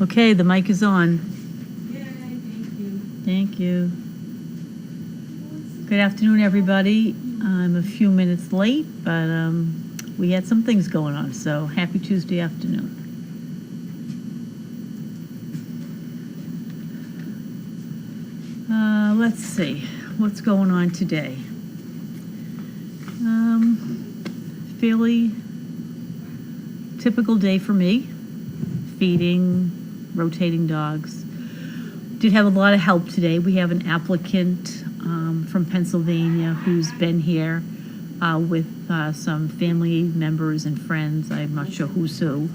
Okay, the mic is on. Yay, thank you. Thank you. Good afternoon, everybody. I'm a few minutes late, but we had some things going on, so happy Tuesday afternoon. Let's see, what's going on today? Fairly typical day for me. Feeding, rotating dogs. Did have a lot of help today. We have an applicant from Pennsylvania who's been here with some family members and friends. I'm not sure who's who,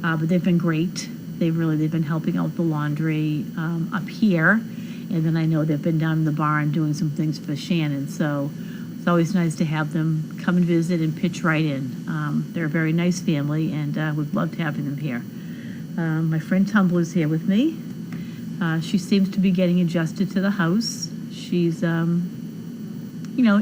but they've been great. They've been helping out with the laundry up here, and then I know they've been down in the barn doing some things for Shannon. So it's always nice to have them come and visit and pitch right in. They're a very nice family, and we've loved having them here. My friend Tumbler's here with me. She seems to be getting adjusted to the house. She's,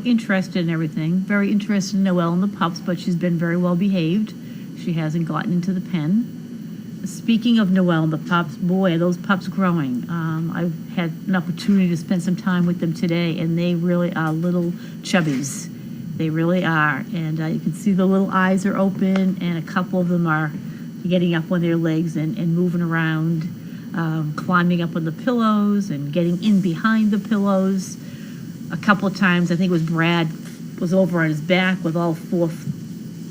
interested in everything. Very interested in Noelle and the pups, but she's been very well behaved. She hasn't gotten into the pen. Speaking of Noelle and the pups, boy, are those pups growing. I've had an opportunity to spend some time with them today, and they really are little chubbies. They really are. And you can see the little eyes are open, and a couple of them are getting up on their legs and moving around, climbing up on the pillows and getting in behind the pillows. A couple of times, I think it was Brad was over on his back with all four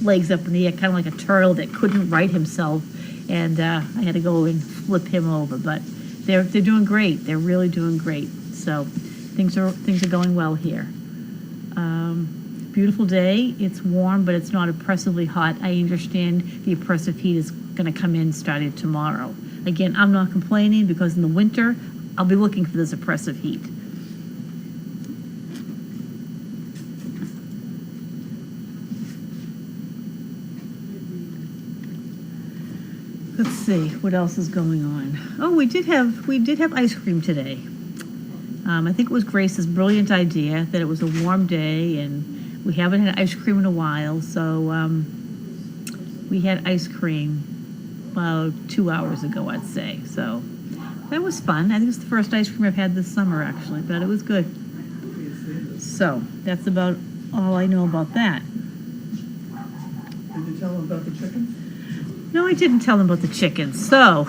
legs up in the air, kind of like a turtle that couldn't right himself, and I had to go and flip him over. But they're doing great. They're really doing great. So things are going well here. Beautiful day. It's warm, but it's not oppressively hot. I understand the oppressive heat is going to come in starting tomorrow. Again, I'm not complaining because in the winter, I'll be looking for this oppressive heat. Let's see what else is going on. Oh, we did have ice cream today. I think it was Grace's brilliant idea that it was a warm day and we haven't had ice cream in a while, so we had ice cream about 2 hours ago, I'd say. So that was fun. I think it's the first ice cream I've had this summer, actually, but it was good. So that's about all I know about that. Did you tell them about the chickens? No, I didn't tell them about the chickens. So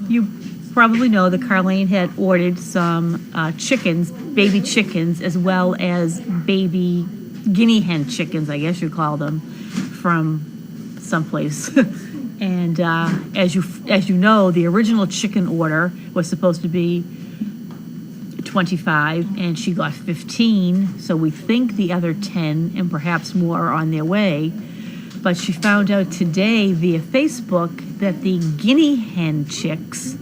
you probably know that Carlene had ordered some chickens, baby chickens, as well as baby guinea hen chickens, I guess you call them, from someplace. And as you know, the original chicken order was supposed to be 25, and she got 15. So we think the other 10 and perhaps more are on their way. But she found out today via Facebook that the guinea hen chicks,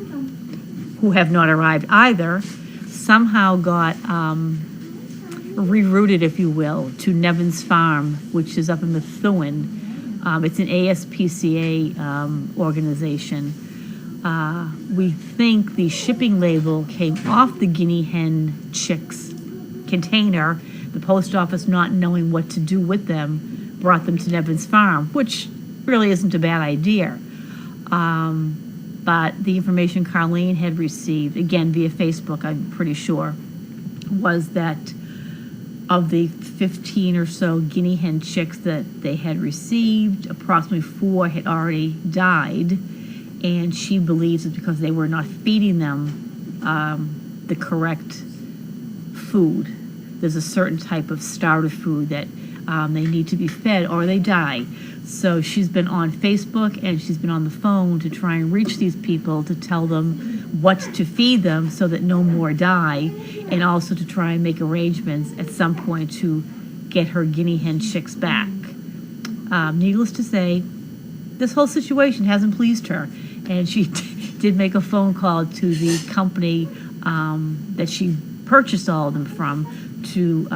who have not arrived either, somehow got rerouted, if you will, to Nevin's Farm, which is up in Methuen. It's an ASPCA organization. We think the shipping label came off the guinea hen chicks container. The post office, not knowing what to do with them, brought them to Nevin's Farm, which really isn't a bad idea. But the information Carlene had received, again via Facebook, I'm pretty sure, was that of the 15 or so guinea hen chicks that they had received, approximately 4 had already died, and she believes it's because they were not feeding them the correct food. There's a certain type of starter food that they need to be fed or they die. So she's been on Facebook and she's been on the phone to try and reach these people to tell them what to feed them so that no more die, and also to try and make arrangements at some point to get her guinea hen chicks back. Needless to say, this whole situation hasn't pleased her, and she did make a phone call to the company that she purchased all of them from to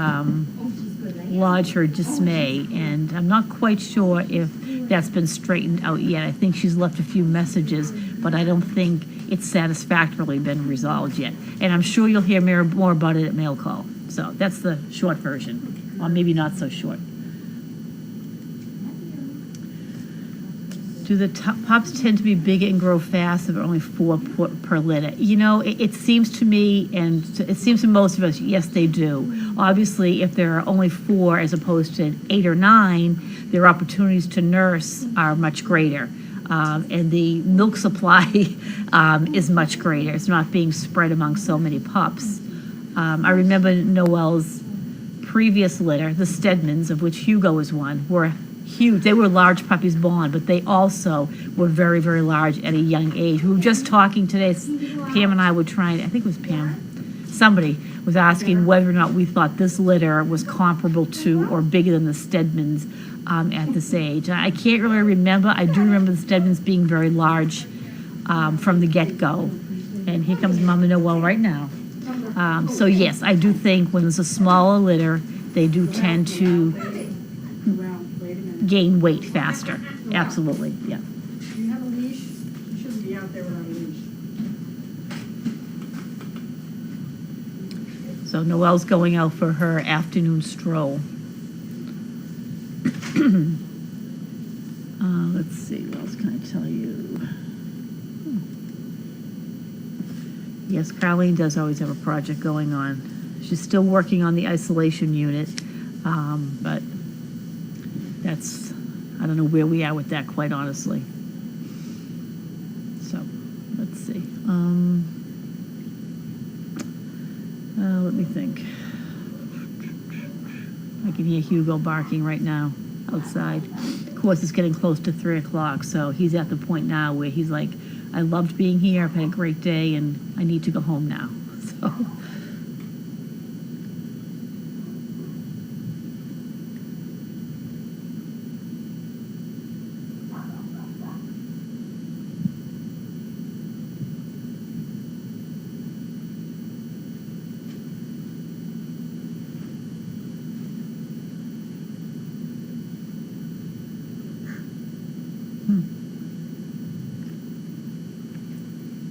lodge her dismay, and I'm not quite sure if that's been straightened out yet. I think she's left a few messages, but I don't think it's satisfactorily been resolved yet. And I'm sure you'll hear more about it at mail call. So that's the short version, or maybe not so short. Do the pups tend to be big and grow fast if they're only 4 per litter? You know, it seems to me, and it seems to most of us, yes, they do. Obviously, if there are only 4 as opposed to 8 or 9, their opportunities to nurse are much greater. And the milk supply is much greater. It's not being spread among so many pups. I remember Noelle's previous litter, the Stedmans, of which Hugo is one, were huge. They were large puppies born, but they also were very, very large at a young age. We were just talking today, Pam and I were trying, I think it was Pam, somebody was asking whether or not we thought this litter was comparable to or bigger than the Stedmans at this age. I can't really remember. I do remember the Stedmans being very large from the get-go. And here comes Mama Noel right now. So yes, I do think when it's a smaller litter, they do tend to gain weight faster. Absolutely, yeah. Do you have a leash? You shouldn't be out there without a leash. So Noelle's going out for her afternoon stroll. Let's see, what else can I tell you? Yes, Carleen does always have a project going on. She's still working on the isolation unit, but that's, I don't know where we are with that, quite honestly. So, let's see. Let me think. I can hear Hugo barking right now outside. Of course, it's getting close to 3 o'clock, so he's at the point now where he's like, I loved being here, I've had a great day, and I need to go home now. So.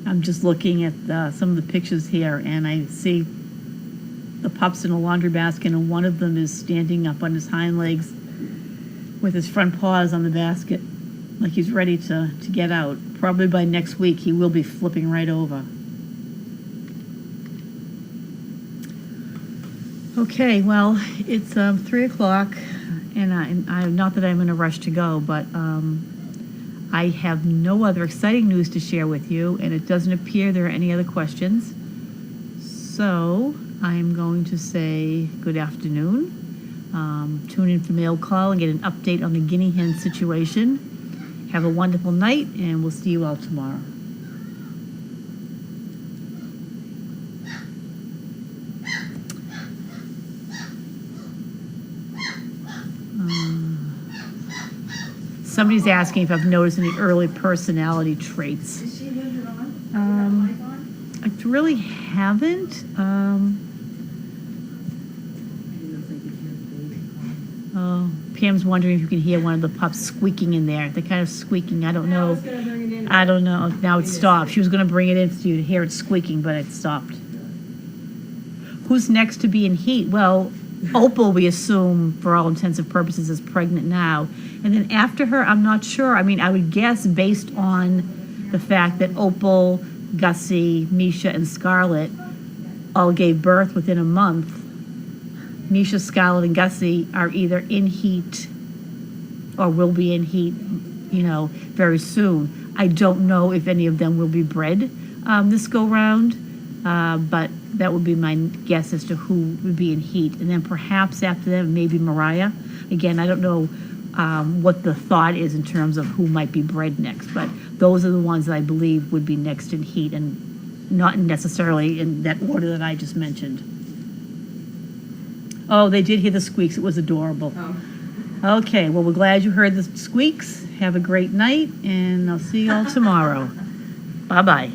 I'm just looking at some of the pictures here, and I see the pups in a laundry basket, and one of them is standing up on his hind legs with his front paws on the basket, like he's ready to get out. Probably by next week, he will be flipping right over. Okay, well, it's 3 o'clock, and I'm not that I'm in a rush to go, but I have no other exciting news to share with you, and it doesn't appear there are any other questions. So I'm going to say good afternoon. Tune in for mail call and get an update on the guinea hen situation. Have a wonderful night, and we'll see you all tomorrow. Somebody's asking if I've noticed any early personality traits. Is she leave it on? Is that mic on? I really haven't. Oh, Pam's wondering if you can hear one of the pups squeaking in there. They're kind of squeaking. I don't I know. was gonna bring it in. I don't know. Now it stopped. She was going to bring it in for you to hear it squeaking, but it stopped. Who's next to be in heat? Well, Opal, we assume, for all intents and purposes, is pregnant now. And then after her, I'm not sure. I mean, I would guess based on the fact that Opal, Gussie, Misha, and Scarlett all gave birth within a month. Misha, Scarlett, and Gussie are either in heat or will be in heat, you know, very soon. I don't know if any of them will be bred this go round, but that would be my guess as to who would be in heat. And then perhaps after that, maybe Mariah. Again, I don't know what the thought is in terms of who might be bred next, but those are the ones that I believe would be next in heat, and not necessarily in that order that I just mentioned. Oh, they did hear the squeaks. It was adorable. Oh. Okay, well, we're glad you heard the squeaks. Have a great night, and I'll see you all tomorrow. Bye-bye.